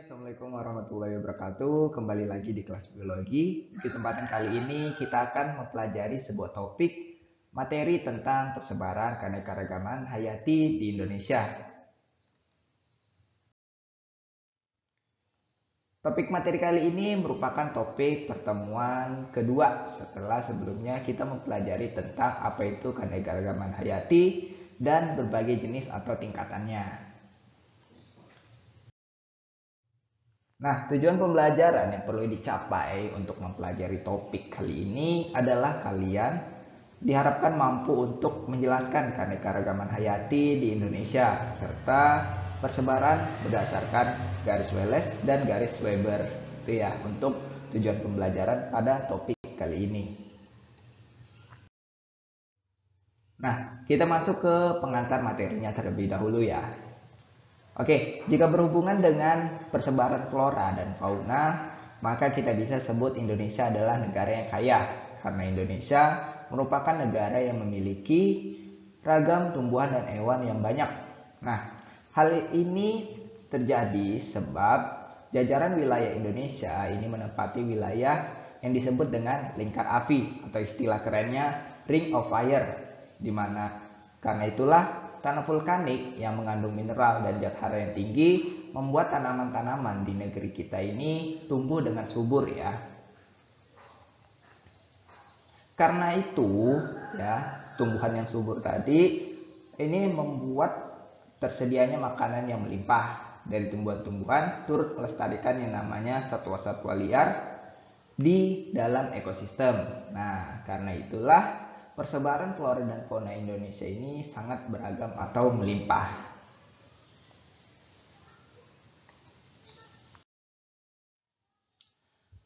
Assalamualaikum warahmatullahi wabarakatuh. Kembali lagi di kelas biologi. Di kesempatan kali ini kita akan mempelajari sebuah topik materi tentang persebaran keanekaragaman hayati di Indonesia. Topik materi kali ini merupakan topik pertemuan kedua setelah sebelumnya kita mempelajari tentang apa itu keanekaragaman hayati dan berbagai jenis atau tingkatannya. Nah, tujuan pembelajaran yang perlu dicapai untuk mempelajari topik kali ini adalah kalian diharapkan mampu untuk menjelaskan keanekaragaman hayati di Indonesia serta persebaran berdasarkan garis Wallace dan garis Weber. Itu ya untuk tujuan pembelajaran pada topik kali ini. Nah, kita masuk ke pengantar materinya terlebih dahulu ya. Oke, jika berhubungan dengan persebaran flora dan fauna, maka kita bisa sebut Indonesia adalah negara yang kaya, karena Indonesia merupakan negara yang memiliki ragam tumbuhan dan hewan yang banyak. Nah, hal ini terjadi sebab jajaran wilayah Indonesia ini menempati wilayah yang disebut dengan lingkar api atau istilah kerennya Ring of Fire, di mana karena itulah tanah vulkanik yang mengandung mineral dan zat hara yang tinggi membuat tanaman-tanaman di negeri kita ini tumbuh dengan subur ya. Karena itu ya, tumbuhan yang subur tadi ini membuat tersedianya makanan yang melimpah dari tumbuhan-tumbuhan, turut melestarikan yang namanya satwa-satwa liar di dalam ekosistem. Nah, karena itulah persebaran flora dan fauna Indonesia ini sangat beragam atau melimpah.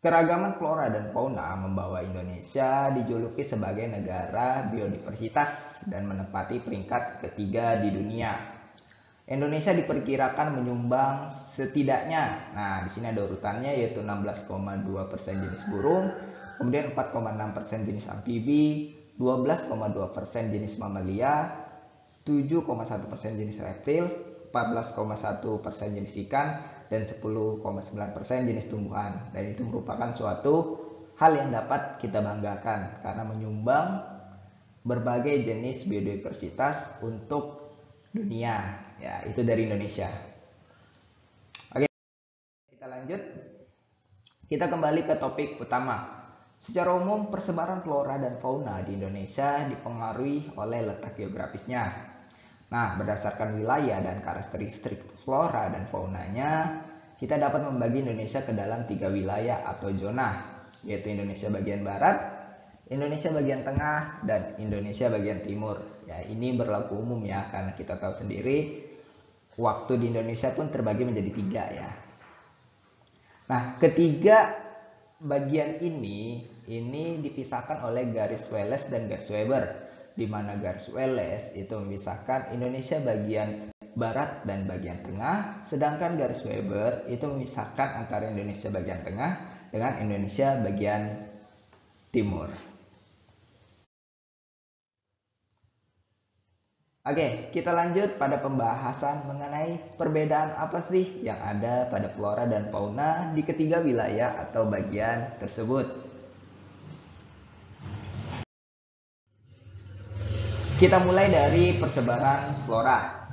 Keragaman flora dan fauna membawa Indonesia dijuluki sebagai negara biodiversitas dan menempati peringkat ketiga di dunia. Indonesia diperkirakan menyumbang setidaknya, nah di sini ada urutannya yaitu 16,2% jenis burung, kemudian 4,6% jenis amfibi, 12,2% jenis mamalia, 7,1% jenis reptil, 14,1% jenis ikan, dan 10,9% jenis tumbuhan. Dan itu merupakan suatu hal yang dapat kita banggakan karena menyumbang berbagai jenis biodiversitas untuk dunia. Ya, itu dari Indonesia. Oke, kita lanjut. Kita kembali ke topik utama. Secara umum, persebaran flora dan fauna di Indonesia dipengaruhi oleh letak geografisnya. Nah, berdasarkan wilayah dan karakteristik flora dan faunanya, kita dapat membagi Indonesia ke dalam 3 wilayah atau zona, yaitu Indonesia bagian barat, Indonesia bagian tengah, dan Indonesia bagian timur. Ya, ini berlaku umum ya, karena kita tahu sendiri waktu di Indonesia pun terbagi menjadi 3 ya. Nah, ketiga bagian ini dipisahkan oleh garis Wallace dan garis Weber, di mana garis Wallace itu memisahkan Indonesia bagian barat dan bagian tengah, sedangkan garis Weber itu memisahkan antara Indonesia bagian tengah dengan Indonesia bagian timur. Oke, kita lanjut pada pembahasan mengenai perbedaan apa sih yang ada pada flora dan fauna di ketiga wilayah atau bagian tersebut. Kita mulai dari persebaran flora.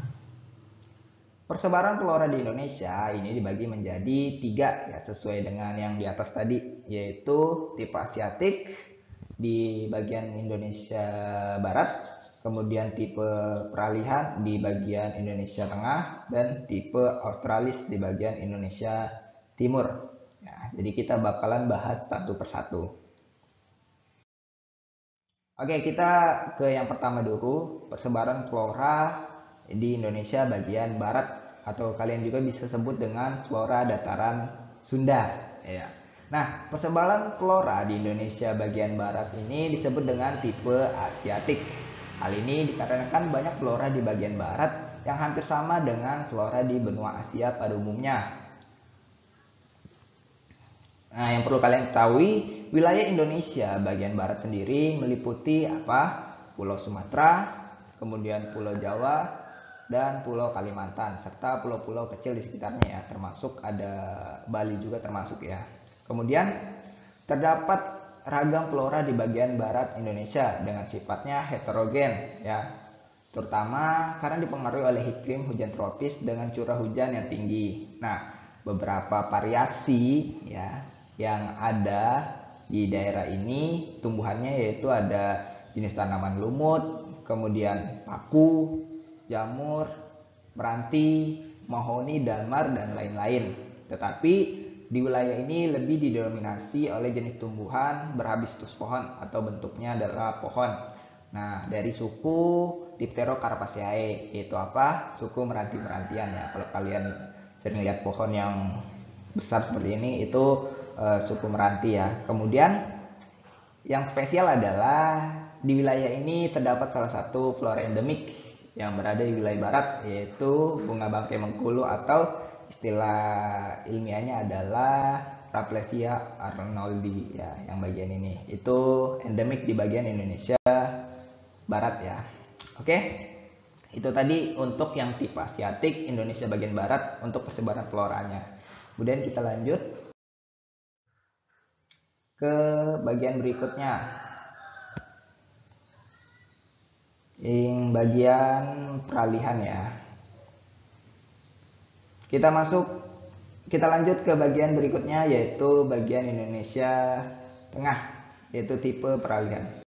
Persebaran flora di Indonesia ini dibagi menjadi 3 ya, sesuai dengan yang di atas tadi, yaitu tipe Asiatik di bagian Indonesia Barat, kemudian tipe peralihan di bagian Indonesia Tengah, dan tipe Australis di bagian Indonesia Timur. Ya, jadi kita bakalan bahas satu persatu. Oke, kita ke yang pertama dulu, persebaran flora di Indonesia bagian barat, atau kalian juga bisa sebut dengan flora dataran Sunda. Ya. Nah, persebaran flora di Indonesia bagian barat ini disebut dengan tipe Asiatik. Hal ini dikarenakan banyak flora di bagian barat yang hampir sama dengan flora di benua Asia pada umumnya. Nah, yang perlu kalian ketahui, wilayah Indonesia bagian barat sendiri meliputi apa? Pulau Sumatera, kemudian Pulau Jawa, dan Pulau Kalimantan, serta pulau-pulau kecil di sekitarnya ya, termasuk ada Bali juga termasuk ya. Kemudian terdapat ragam flora di bagian barat Indonesia dengan sifatnya heterogen ya, terutama karena dipengaruhi oleh iklim hujan tropis dengan curah hujan yang tinggi. Nah, beberapa variasi ya yang ada di daerah ini tumbuhannya yaitu ada jenis tanaman lumut, kemudian paku, jamur, meranti, mahoni, damar, dan lain-lain. Tetapi di wilayah ini lebih didominasi oleh jenis tumbuhan berhabitus pohon atau bentuknya adalah pohon. Nah, dari suku Dipterocarpaceae, yaitu apa? Suku meranti-merantian ya. Kalau kalian sering lihat pohon yang besar seperti ini, itu suku meranti ya. Kemudian yang spesial adalah di wilayah ini terdapat salah satu flora endemik yang berada di wilayah barat, yaitu bunga bangkai Bengkulu atau istilah ilmiahnya adalah Rafflesia arnoldi ya, yang bagian ini itu endemik di bagian Indonesia barat ya. Oke, itu tadi untuk yang tipe Asiatik Indonesia bagian barat untuk persebaran floranya. Kemudian kita lanjut ke bagian berikutnya, yang bagian peralihan ya. Kita lanjut ke bagian berikutnya, yaitu bagian Indonesia Tengah, yaitu tipe peralihan.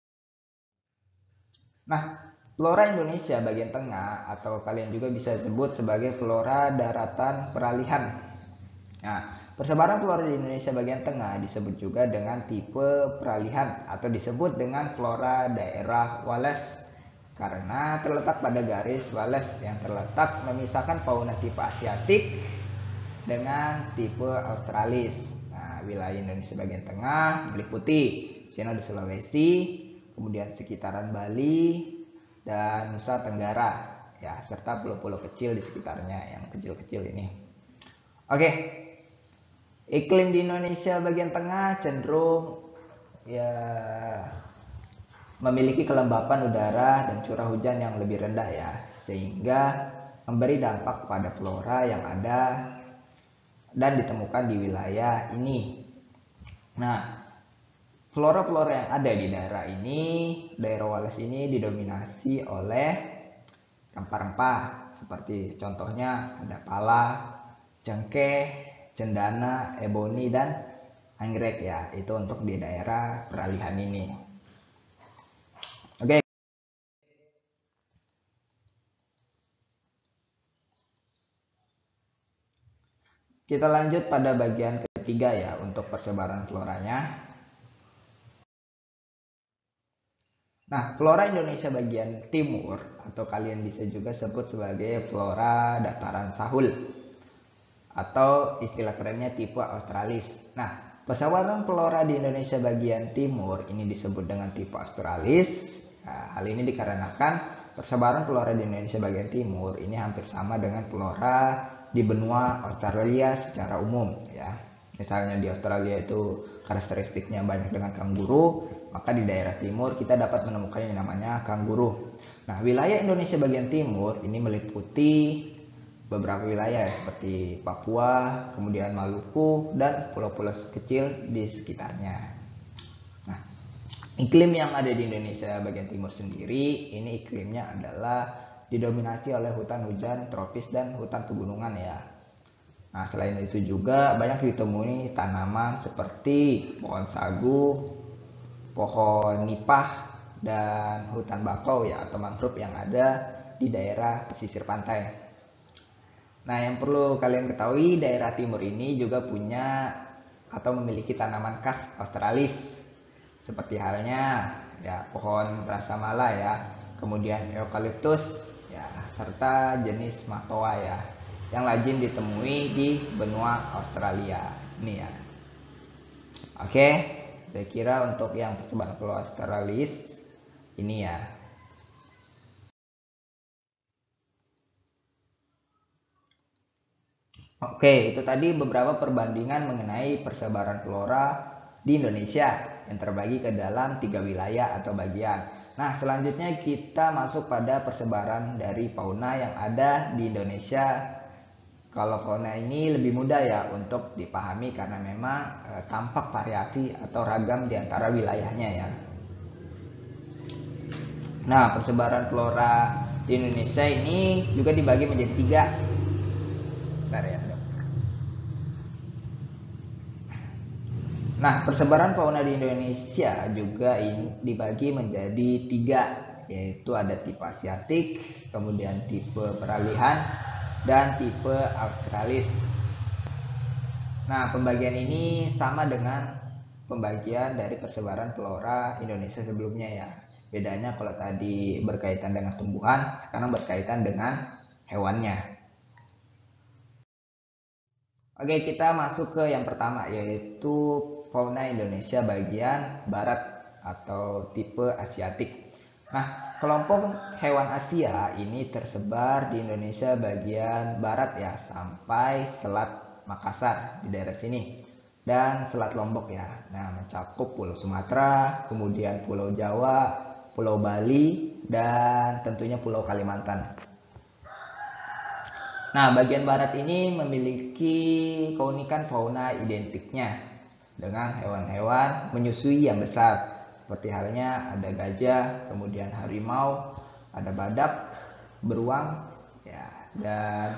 Nah, flora Indonesia bagian tengah atau kalian juga bisa sebut sebagai flora daratan peralihan. Nah, persebaran flora di Indonesia bagian tengah disebut juga dengan tipe peralihan atau disebut dengan flora daerah Wallace karena terletak pada garis Wallace yang terletak memisahkan fauna tipe Asiatik dengan tipe Australis. Nah, wilayah Indonesia bagian tengah meliputi Sinode Sulawesi, kemudian sekitaran Bali dan Nusa Tenggara ya, serta pulau-pulau kecil di sekitarnya yang kecil-kecil ini. Oke. Iklim di Indonesia bagian tengah cenderung ya memiliki kelembapan udara dan curah hujan yang lebih rendah ya, sehingga memberi dampak pada flora yang ada dan ditemukan di wilayah ini. Nah, flora-flora yang ada di daerah ini, daerah Wallace ini didominasi oleh rempah-rempah seperti contohnya ada pala, cengkeh, cendana, eboni, dan anggrek ya. Itu untuk di daerah peralihan ini. Oke. Kita lanjut pada bagian ketiga ya untuk persebaran floranya. Nah, flora Indonesia bagian timur atau kalian bisa juga sebut sebagai flora dataran Sahul atau istilah kerennya tipe Australis. Nah, persebaran flora di Indonesia bagian timur ini disebut dengan tipe Australis. Nah, hal ini dikarenakan persebaran flora di Indonesia bagian timur ini hampir sama dengan flora di benua Australia secara umum ya. Misalnya di Australia itu karakteristiknya banyak dengan kanguru, maka di daerah timur kita dapat menemukan yang namanya kanguru. Nah, wilayah Indonesia bagian timur ini meliputi beberapa wilayah seperti Papua, kemudian Maluku, dan pulau-pulau kecil di sekitarnya. Nah, iklim yang ada di Indonesia bagian timur sendiri, ini iklimnya adalah didominasi oleh hutan hujan tropis dan hutan pegunungan ya. Nah, selain itu juga banyak ditemui tanaman seperti pohon sagu, pohon nipah, dan hutan bakau ya atau mangrove yang ada di daerah pesisir pantai. Nah, yang perlu kalian ketahui, daerah timur ini juga punya atau memiliki tanaman khas Australis seperti halnya ya pohon rasamala ya, kemudian eukaliptus ya, serta jenis matoa ya yang lazim ditemui di benua Australia ini ya. Oke, saya kira untuk yang persebaran flora Australis ini ya. Oke, itu tadi beberapa perbandingan mengenai persebaran flora di Indonesia yang terbagi ke dalam 3 wilayah atau bagian. Nah, selanjutnya kita masuk pada persebaran dari fauna yang ada di Indonesia. Kalau fauna ini lebih mudah ya untuk dipahami karena memang tampak variasi atau ragam di antara wilayahnya ya. Nah, persebaran flora di Indonesia ini juga dibagi menjadi 3. Bentar ya. Nah, persebaran fauna di Indonesia juga dibagi menjadi 3, yaitu ada tipe Asiatik, kemudian tipe peralihan, dan tipe Australis. Nah, pembagian ini sama dengan pembagian dari persebaran flora Indonesia sebelumnya ya. Bedanya kalau tadi berkaitan dengan tumbuhan, sekarang berkaitan dengan hewannya. Oke, kita masuk ke yang pertama, yaitu fauna Indonesia bagian barat atau tipe Asiatik. Nah, kelompok hewan Asia ini tersebar di Indonesia bagian barat ya, sampai Selat Makassar di daerah sini. Dan Selat Lombok ya. Nah, mencakup Pulau Sumatera, kemudian Pulau Jawa, Pulau Bali, dan tentunya Pulau Kalimantan. Nah, bagian barat ini memiliki keunikan fauna identiknya dengan hewan-hewan menyusui yang besar. Seperti halnya ada gajah, kemudian harimau, ada badak, beruang, ya, dan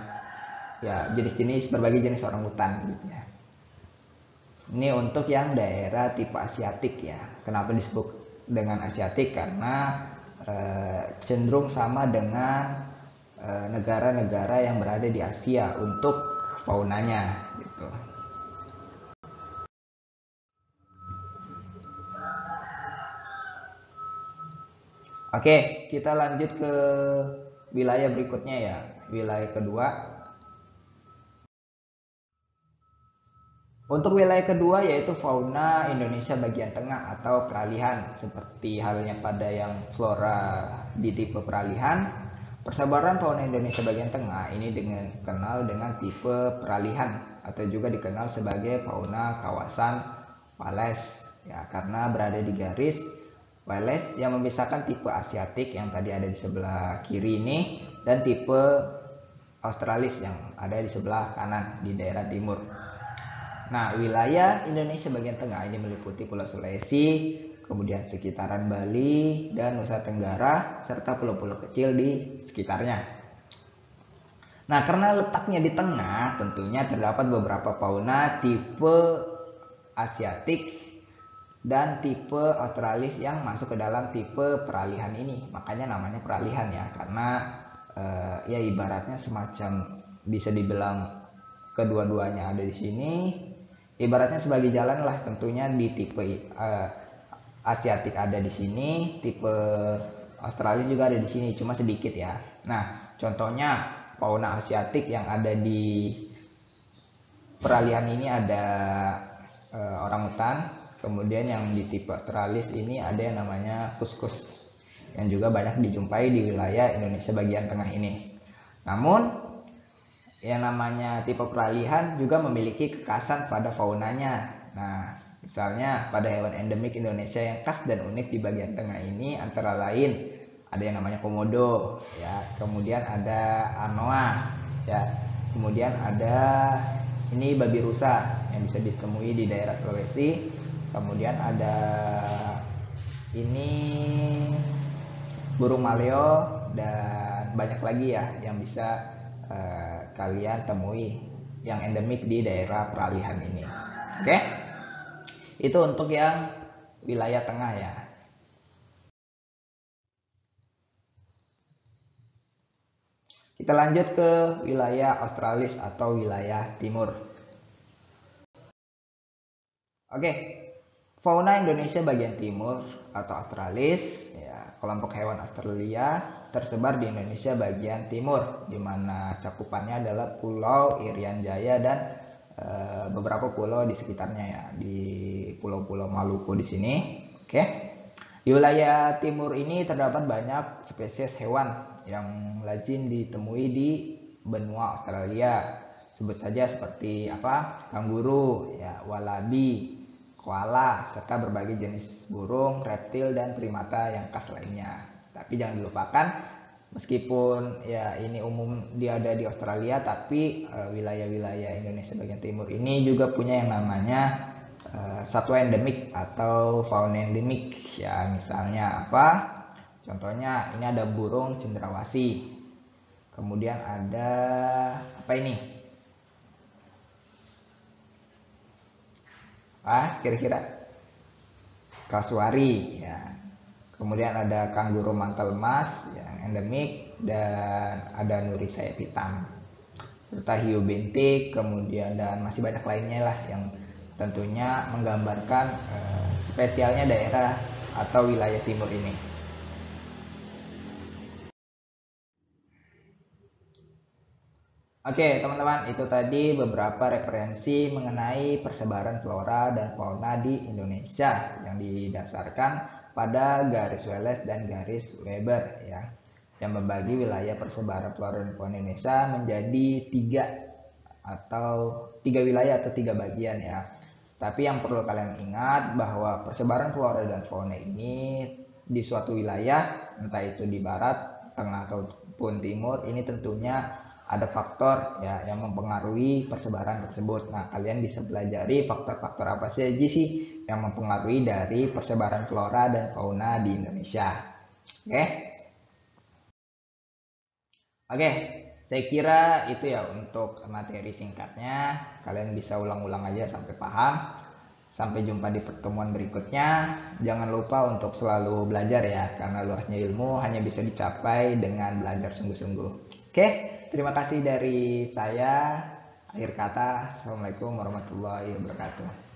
ya jenis-jenis berbagai jenis orangutan gitu ya. Ini untuk yang daerah tipe Asiatik ya. Kenapa disebut dengan Asiatik? Karena cenderung sama dengan negara-negara yang berada di Asia untuk faunanya gitu. Oke, kita lanjut ke wilayah berikutnya ya. Wilayah kedua. Untuk wilayah kedua yaitu fauna Indonesia bagian tengah atau peralihan. Seperti halnya pada yang flora di tipe peralihan, persebaran fauna Indonesia bagian tengah ini dikenal dengan tipe peralihan atau juga dikenal sebagai fauna kawasan Wales ya, karena berada di garis Wales yang memisahkan tipe Asiatik yang tadi ada di sebelah kiri ini dan tipe Australis yang ada di sebelah kanan di daerah timur. Nah, wilayah Indonesia bagian tengah ini meliputi Pulau Sulawesi, kemudian sekitaran Bali dan Nusa Tenggara, serta pulau-pulau kecil di sekitarnya. Nah, karena letaknya di tengah, tentunya terdapat beberapa fauna tipe Asiatik dan tipe Australis yang masuk ke dalam tipe peralihan ini. Makanya namanya peralihan ya, karena ya ibaratnya semacam bisa dibilang kedua-duanya ada di sini. Ibaratnya sebagai jalan lah, tentunya di tipe Asiatik ada di sini, tipe Australis juga ada di sini, cuma sedikit ya. Nah, contohnya fauna Asiatik yang ada di peralihan ini ada orangutan, kemudian yang di tipe Australis ini ada yang namanya kuskus, yang juga banyak dijumpai di wilayah Indonesia bagian tengah ini. Namun yang namanya tipe peralihan juga memiliki kekhasan pada faunanya. Nah, misalnya pada hewan endemik Indonesia yang khas dan unik di bagian tengah ini antara lain ada yang namanya komodo, ya, kemudian ada anoa, ya, kemudian ada ini babi rusa yang bisa ditemui di daerah Sulawesi, kemudian ada ini burung maleo dan banyak lagi ya yang bisa kalian temui yang endemik di daerah peralihan ini. Oke, itu untuk yang wilayah tengah ya. Kita lanjut ke wilayah Australis atau wilayah timur. Oke, fauna Indonesia bagian timur atau Australis ya, kelompok hewan Australia tersebar di Indonesia bagian timur, di mana cakupannya adalah Pulau Irian Jaya dan beberapa pulau di sekitarnya ya, di Pulau-Pulau Maluku di sini. Oke, di wilayah timur ini terdapat banyak spesies hewan yang lazim ditemui di benua Australia. Sebut saja seperti apa? Kanguru, ya, walabi, koala, serta berbagai jenis burung, reptil, dan primata yang khas lainnya. Tapi jangan dilupakan, meskipun ya ini umum dia ada di Australia, tapi wilayah-wilayah Indonesia bagian timur ini juga punya yang namanya satwa endemik atau fauna endemik. Ya misalnya apa? Contohnya ini ada burung cendrawasih. Kemudian ada apa ini? Kira-kira kasuari ya. Kemudian ada kanguru mantel emas yang endemik, dan ada nuri sayap hitam, serta hiu bintik, kemudian dan masih banyak lainnya lah yang tentunya menggambarkan spesialnya daerah atau wilayah timur ini. Oke teman-teman, itu tadi beberapa referensi mengenai persebaran flora dan fauna di Indonesia yang didasarkan pada garis Wallace dan garis Weber ya, yang membagi wilayah persebaran flora dan fauna Indonesia menjadi tiga wilayah atau tiga bagian ya. Tapi yang perlu kalian ingat bahwa persebaran flora dan fauna ini di suatu wilayah, entah itu di barat, tengah ataupun timur, ini tentunya ada faktor ya yang mempengaruhi persebaran tersebut. Nah, kalian bisa pelajari faktor-faktor apa saja sih yang mempengaruhi dari persebaran flora dan fauna di Indonesia. Oke, saya kira itu ya untuk materi singkatnya. Kalian bisa ulang-ulang aja sampai paham. Sampai jumpa di pertemuan berikutnya. Jangan lupa untuk selalu belajar ya, karena luasnya ilmu hanya bisa dicapai dengan belajar sungguh-sungguh. Oke, terima kasih dari saya. Akhir kata, Assalamualaikum warahmatullahi wabarakatuh.